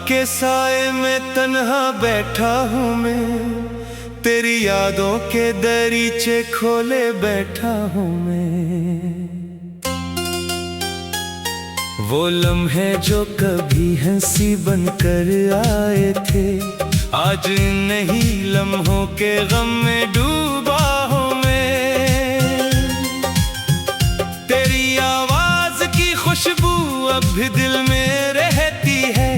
के साए में तन्हा बैठा हूँ मैं, तेरी यादों के दरीचे खोले बैठा हूँ मैं। वो लम्हे जो कभी हंसी बनकर आए थे, आज नहीं लम्हों के गम में डूबा हूँ मैं। तेरी आवाज की खुशबू अब भी दिल में रहती है,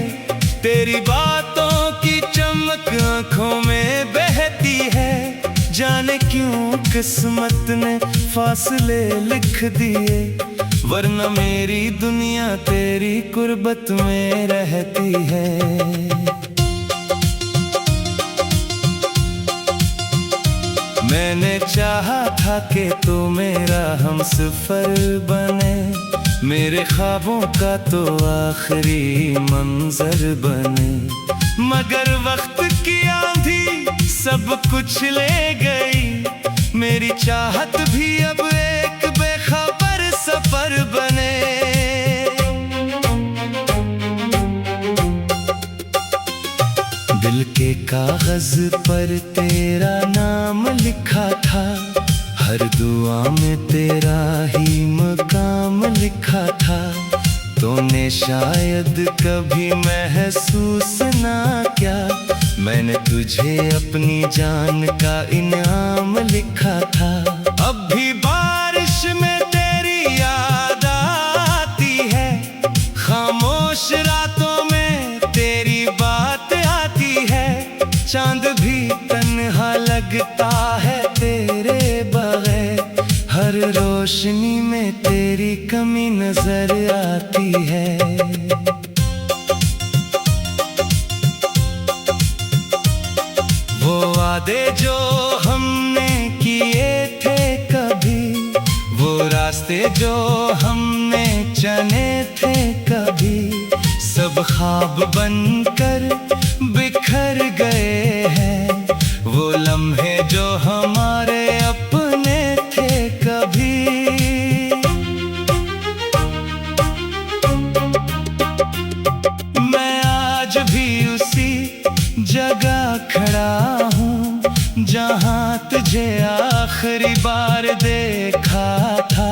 तेरी बातों की चमक आंखों में बहती है। जाने क्यों किस्मत ने फासले लिख दिए, वरना मेरी दुनिया तेरी कुर्बत में रहती है। मैंने चाहा था कि तू मेरा हमसफर बने, मेरे ख्वाबों का तो आखिरी मंजर बने। मगर वक्त की आंधी सब कुछ ले गई, मेरी चाहत भी अब एक बेखबर सफर बने। दिल के कागज पर तेरा नाम लिखा था, हर दुआ में तेरा ही मकाम लिखा था। तूने शायद कभी महसूस ना किया, मैंने तुझे अपनी जान का इनाम लिखा था। अब भी बारिश में तेरी याद आती है, खामोश रातों में तेरी बात आती है। चांद भी तन्हा लगता है तेरे बगैर, हर रोशनी में तेरी कमी नजर आती है। वो वादे जो हमने किए थे कभी, वो रास्ते जो हमने चने थे कभी, सब ख्वाब बनकर बिखर गए हैं। वो लम्हे जो हमारे अपने थे कभी, मैं आज भी उसी जगह खड़ा हूँ जहाँ तुझे आखिरी बार देखा था।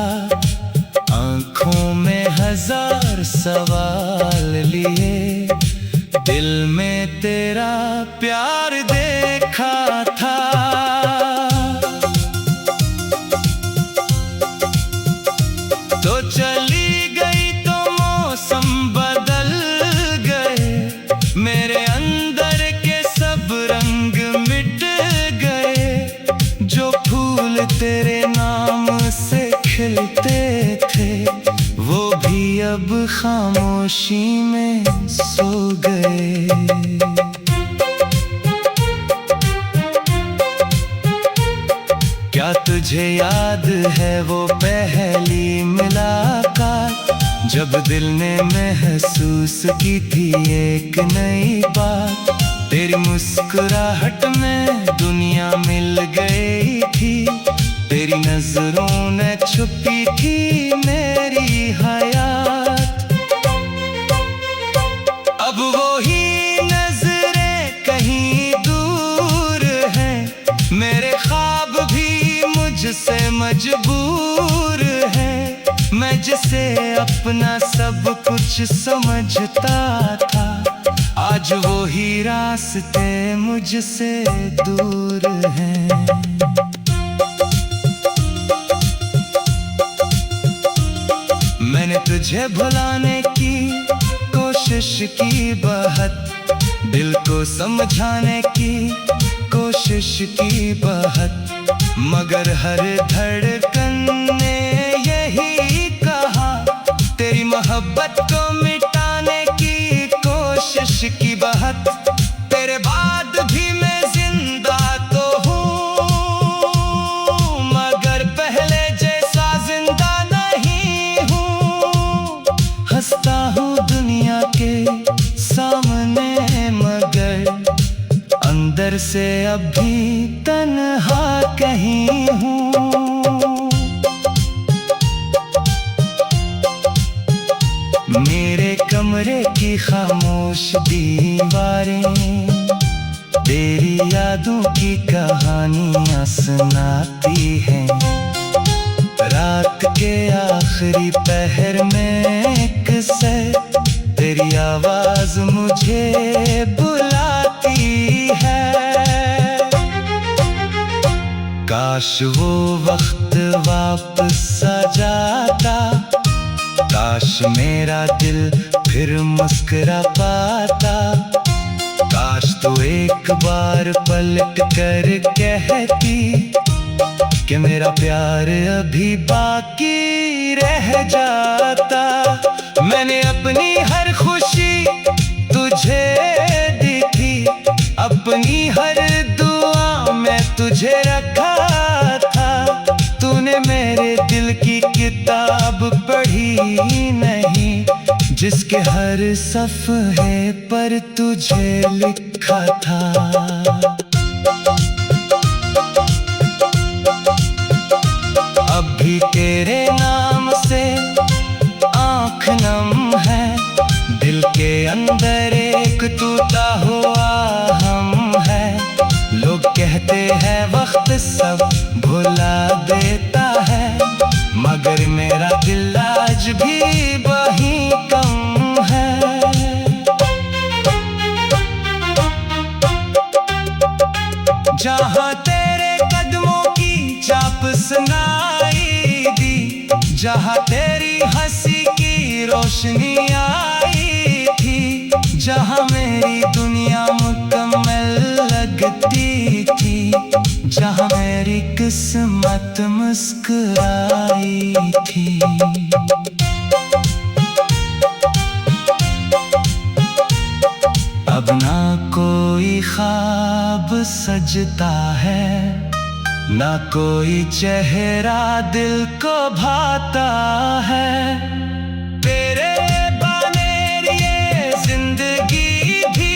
आँखों में हजार सवाल लिए, दिल में तेरा प्यार देखा था। तो चली गई तो मौसम बदल गए, मेरे अंदर के सब रंग मिट गए। जो फूल तेरे नाम से खिलते थे, वो भी अब खामोशी में सो गए। क्या तुझे याद है वो पहली मुलाकात, जब दिल ने महसूस की थी एक नई बात। तेरी मुस्कुराहट में दुनिया मिल गई थी, तेरी नजरों ने छुपी थी मेरी हयात। अब वो ही नजरें कहीं दूर हैं, मेरे ख्वाब भी मुझसे मजबूर हैं। मैं जिसे अपना सब कुछ समझता था, आज वो ही रास्ते मुझसे दूर हैं। मैंने तुझे भुलाने की कोशिश की बहुत, दिल को समझाने की कोशिश की बहुत, मगर हर धड़कन ने यही कहा, तेरी मोहब्बत को मिटाने की कोशिश की बहुत। तेरे बाद भी मैं जिंदा तो हूँ, मगर पहले जैसा जिंदा नहीं हूँ। हंसता हूँ दुनिया के सामने, मगर अंदर से अभी तन्हा कहीं हूँ। सुनाती हैं। रात के आखिरी पहर में एक से तेरी आवाज मुझे बुलाती है। काश वो वक्त वापस आ जाता, काश मेरा दिल फिर मुस्कुरा पाता। काश तू एक बार पलट कर कहती कि मेरा प्यार अभी बाकी रह जाता। मैंने अपनी हर खुशी तुझे दी थी, अपनी हर दुआ में तुझे रखा था। तूने मेरे दिल की किताब पढ़ी नहीं, जिसके हर सफ़हे पर तुझे लिखा था। अब भी तेरे नाम से आँख नम है, दिल के अंदर एक टूटा हुआ हम है। लोग कहते हैं वक्त सब भुला देता है, मगर मेरा दिल आज भी वही कम है। जहाँ तेरे कदमों की चाप सुनाई दी, जहाँ तेरी हंसी की रोशनी आई थी, जहाँ मेरी दुनिया मुकम्मल लगती थी, जहाँ मेरी किस्मत मुस्कुराई थी। अब ना कोई ख्वाब सजता है, ना कोई चेहरा दिल को भाता है। तेरे बानेर ये जिंदगी भी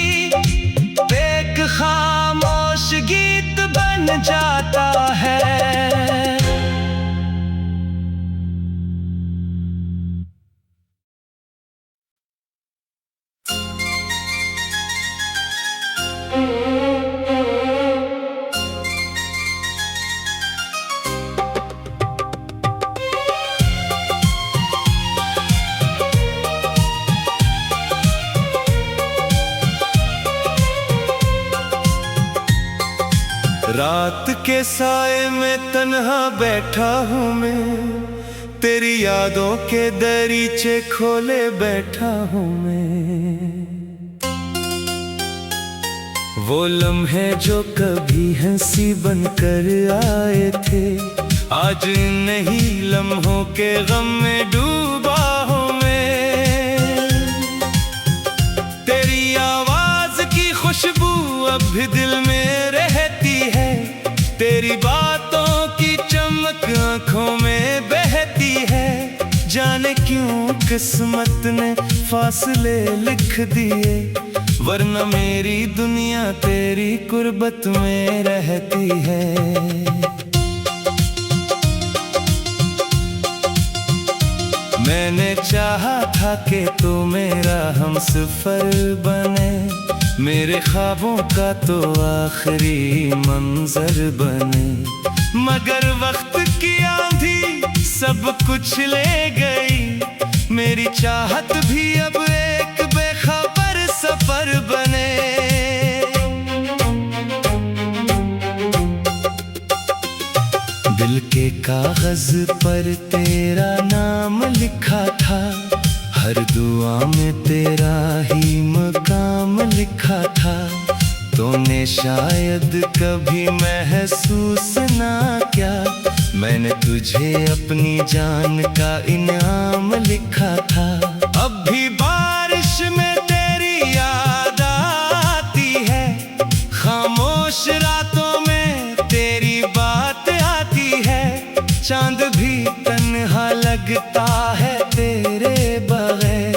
एक खामोश गीत बन जाता है। रात के साए में तन्हा बैठा हूँ मैं, तेरी यादों के दरीचे खोले बैठा हूँ मैं। वो लम्हे जो कभी हंसी बनकर आए थे, आज नहीं लम्हों के गम में डूबा हूँ मैं। तेरी आवाज की खुशबू अब भी दिल में रहती है, तेरी बातों की चमक आँखों में बहती है। जाने क्यों किस्मत ने फासले लिख दिए, वरना मेरी दुनिया तेरी कुर्बत में रहती है। मैंने चाहा था कि तू मेरा हमसफर बने, मेरे ख्वाबों का तो आखिरी मंजर बने। मगर वक्त की आंधी सब कुछ ले गई, मेरी चाहत भी अब एक बेखबर सफर बने। दिल के कागज पर तेरा नाम लिखा था, हर दुआ में तेरा ही मकाम लिखा था। तूने शायद कभी महसूस ना किया, मैंने तुझे अपनी जान का इनाम लिखा था। अब भी बारिश में तेरी याद आती है, खामोश रातों में तेरी बात आती है। चांद भी तन्हा लगता है तेरे बगैर,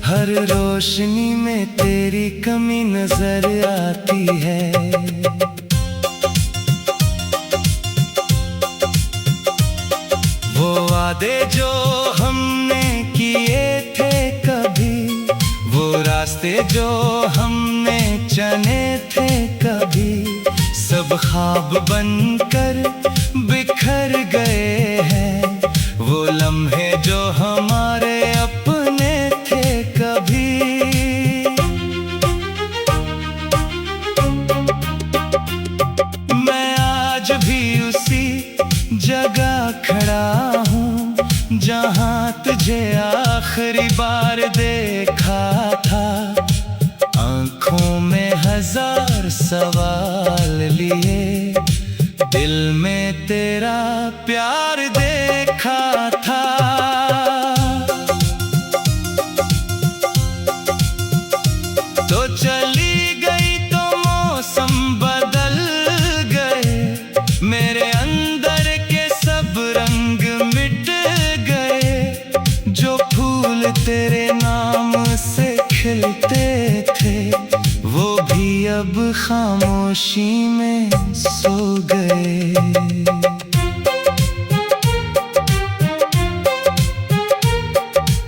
हर रोशनी में तेरी कमी नजर आती है। वो वादे जो हमने किए थे कभी, वो रास्ते जो हमने चने थे कभी, सब ख्वाब बनकर बिखर गए हैं, वो लम्हे जो हमारे अपने थे कभी। मैं आज भी उसी जगह खड़ा हूँ जहाँ तुझे आखिरी बार देखा था। आँखों में हजार सवाल लिए, दिल में तेरा प्यार देखा था। तो चली गई तो मौसम बदल गए, मेरे अंदर के सब रंग मिट गए। जो फूल तेरे नाम से खिलते थे वो भी अब खामोशी में सो गए।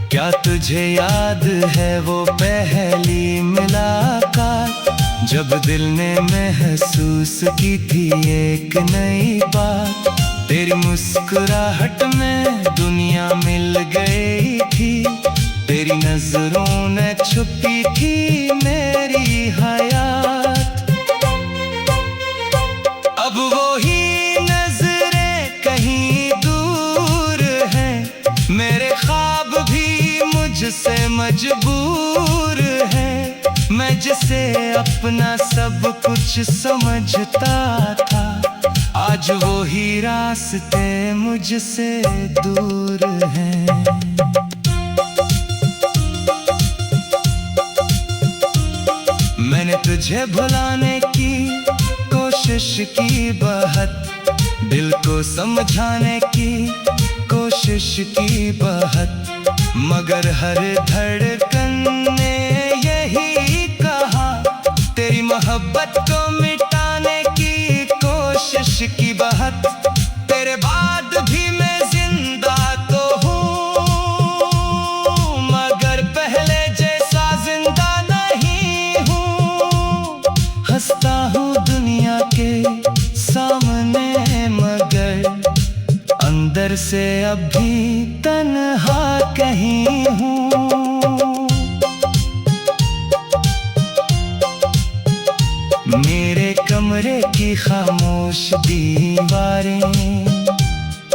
क्या तुझे याद है वो पहली मुलाकात, जब दिल ने महसूस की थी एक नई बात। तेरी मुस्कुराहट में दुनिया मिल गई थी, तेरी नजरों ने छुपी थी मेरी हयात। अब वो ही नजरें कहीं दूर हैं, मेरे ख्वाब भी मुझसे मजबूर हैं। मैं जिसे अपना सब कुछ समझता था, आज वो ही रास्ते मुझसे दूर हैं। मैंने तुझे भुलाने की कोशिश की बहुत, दिल को समझाने की कोशिश की बहुत, मगर हर धड़कन ने यही कहा, तेरी मोहब्बत को मिटाने की कोशिश की बहुत। तेरे बाद भी मैं जिंदा तो हूँ, मगर पहले जैसा जिंदा नहीं हूँ। हंसता हूँ दुनिया के सामने, मगर अंदर से अभी तन्हा कहीं हूँ। मेरे कमरे की खामोश दीवारें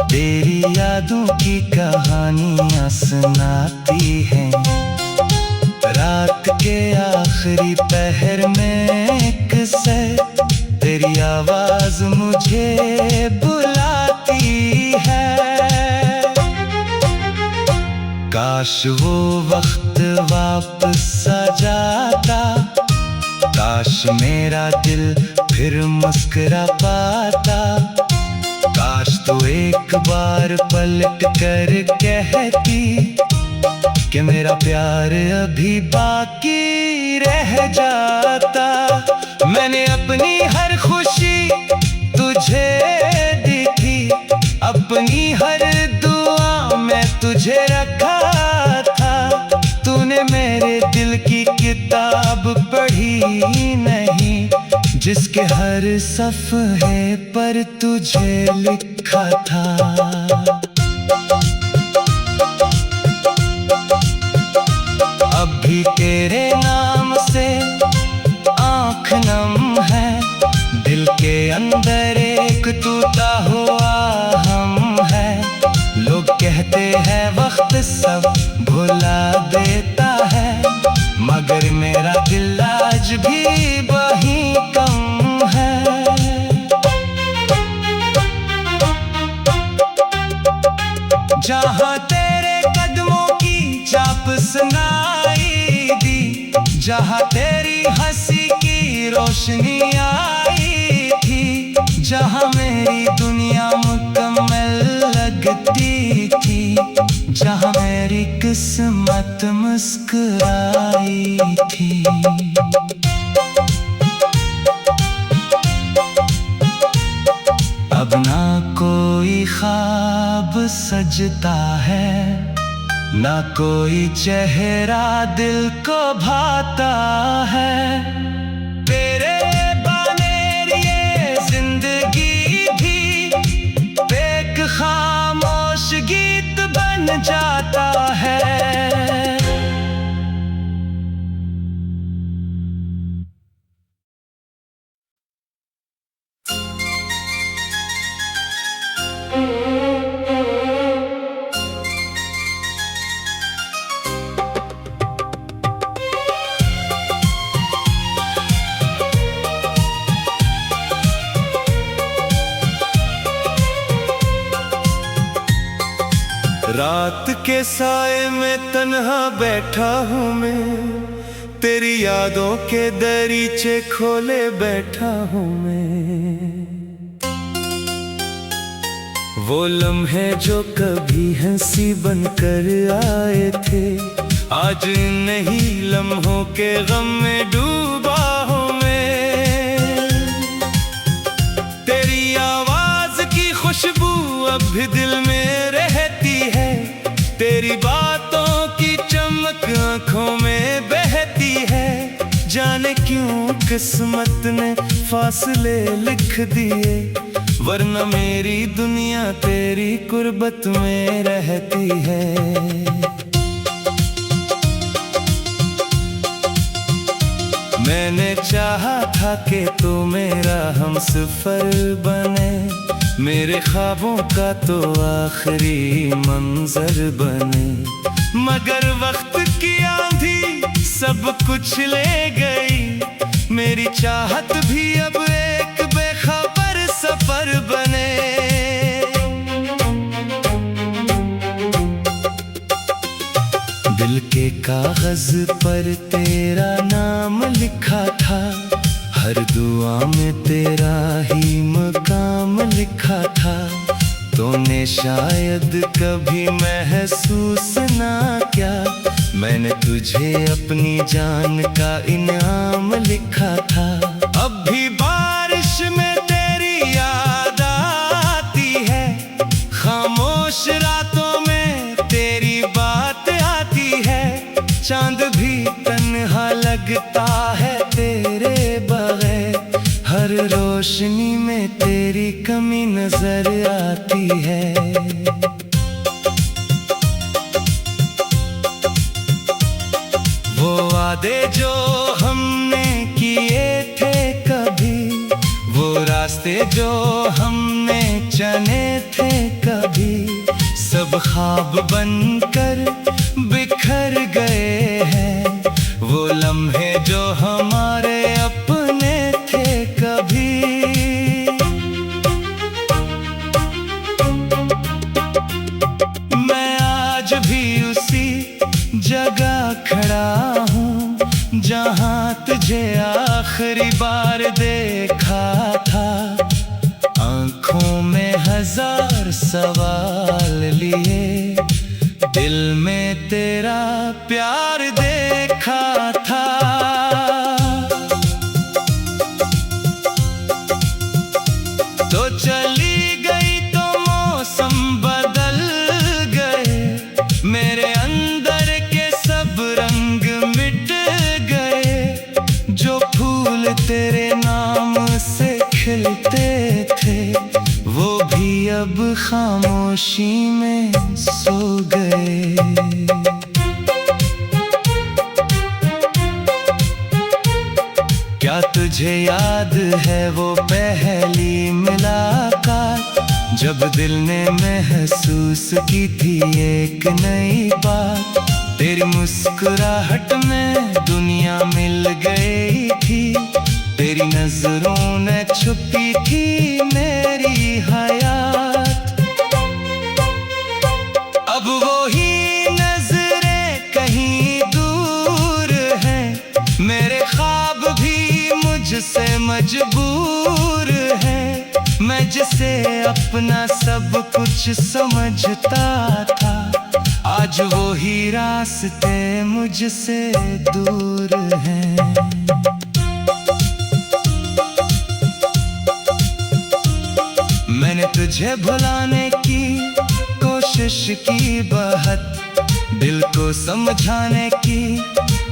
तेरी यादों की कहानियां सुनाती हैं। रात के आखिरी पहर में किसे तेरी आवाज मुझे बुलाती है। काश वो वक्त वापस आ जाता, काश मेरा दिल फिर मुस्कुरा पाता। काश तू एक बार पलट कर कहती कि मेरा प्यार अभी बाकी रह जाता। मैंने अपनी हर खुशी तुझे दी थी, अपनी हर दुआ में तुझे रखा था। तूने मेरे दिल की किताब पढ़ी नहीं, जिसके हर सफ़हे पर तुझे लिखा था। अब भी तेरे नाम से आँख नम है, दिल के अंदर एक टूटा हुआ हम है। लोग कहते हैं वक्त सब भुला देता है, मगर मेरा दिल आज भी वही कम है। जहाँ तेरे कदमों की चाप सुनाई दी, जहाँ तेरी हंसी की रोशनी आई थी, जहाँ मेरी दुनिया मुकम्मल लगती थी, जहाँ मेरी किस्मत मुस्कुराई थी। अब ना कोई ख्वाब सजता है, ना कोई चेहरा दिल को भाता है। तेरे बानेर ये में जाता है। रात के साए में तन्हा बैठा हूँ मैं, तेरी यादों के दरीचे खोले बैठा हूँ मैं। वो लम्हे जो कभी हंसी बनकर आए थे, आज नहीं लम्हों के गम में डूबा हूँ मैं। तेरी आवाज की खुशबू अब भी दिल में रहती है, तेरी बातों की चमक आंखों में बहती है। जाने क्यों किस्मत ने फासले लिख दिए, वरना मेरी दुनिया तेरी कुर्बत में रहती है। मैंने चाहा था कि तू मेरा हमसफर बने, मेरे ख्वाबों का तो आखिरी मंजर बने। मगर वक्त की आंधी सब कुछ ले गई, मेरी चाहत भी अब एक बेखबर सफर बने। दिल के कागज पर तेरा नाम लिखा था, हर दुआ में तेरा ही मकाम लिखा था। तूने शायद कभी महसूस ना किया, मैंने तुझे अपनी जान का इनाम लिखा था। अब भी बारिश में तेरी याद आती है, खामोश रातों में तेरी बात आती है। चांद भी तन्हा लगता है तेरे बगैर, हर रोशनी में तेरी कमी नजर आती है। वो वादे जो हमने किए थे कभी, वो रास्ते जो हमने चने थे कभी, सब ख्वाब बनकर बिखर गए हैं। वो लम्हे जो हमारे अपने थे कभी, मैं आज भी उसी जगह खड़ा हूँ जहाँ तुझे आखिरी बार देखा था। आंखों में हजार सवाल लिए, दिल में तेरा प्यार देखा था। तो चली गई तो मौसम बदल गए, मेरे अंदर के सब रंग मिट गए। जो फूल तेरे नाम से खिलते थे, वो भी अब खामोशी में सो गए। क्या तुझे याद है वो पहली मुलाकात, जब दिल ने महसूस की थी एक नई बात। तेरी मुस्कुराहट में दुनिया मिल गई थी, तेरी नजरों ने छुपी थी मेरी हयात। अब वो ही नजरें कहीं दूर हैं, मेरे ख्वाब भी मुझसे मजबूर हैं। मैं जिसे अपना सब कुछ समझता था, आज वो ही रास्ते मुझसे दूर हैं। मैंने तुझे भुलाने की कोशिश की बहुत, दिल को समझाने की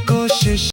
कोशिश